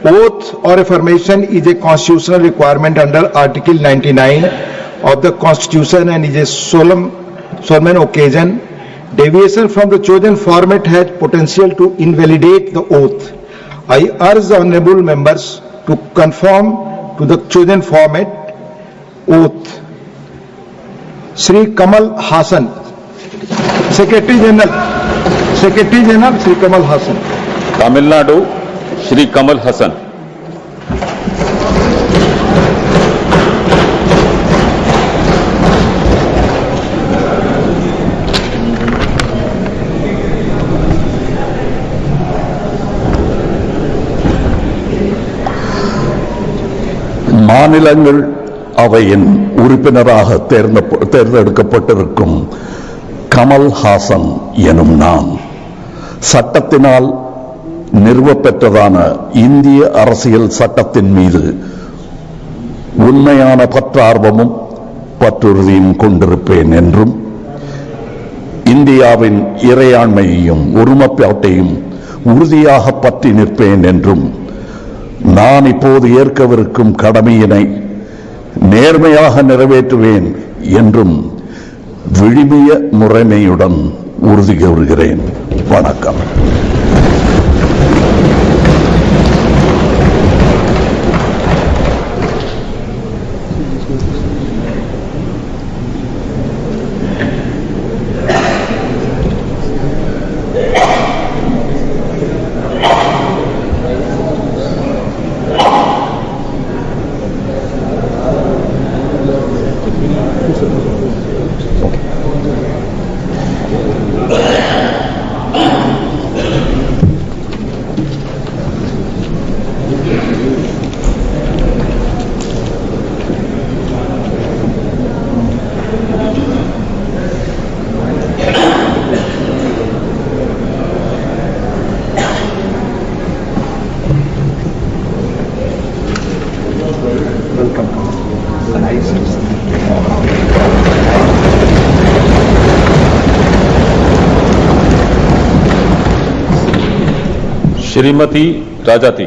Oath or affirmation is a constitutional requirement under Article 99 of the Constitution and is a solemn occasion. Deviation from the chosen format has potential to invalidate the oath. I urge the honorable members to conform to the chosen format. Oath. Shri Kamal Hassan, Secretary General, Shri Kamal Hassan. Tamil Nadu, Shri Kamal Hassan. மாநிலங்கள் அவையின் உறுப்பினராக தேர்ந்தெடுக்கப்பட்டிருக்கும் கமல் ஹாசன் எனும் நான் சட்டத்தினால் நிறுவப்பெற்றதான இந்திய அரசியல் சட்டத்தின் மீது உண்மையான பற்றார்வமும் பற்றுறுதியும் கொண்டிருப்பேன் என்றும் இந்தியாவின் இறையாண்மையையும் ஒருமைப்பாட்டையும் உறுதியாக பற்றி நிற்பேன் என்றும் நான் இப்போது ஏற்கவிருக்கும் கடமையினை நேர்மையாக நிறைவேற்றுவேன் என்றும் விழுமிய முறைமையுடன் உறுதி கூறுகிறேன். வணக்கம். श्रीमती राजाती।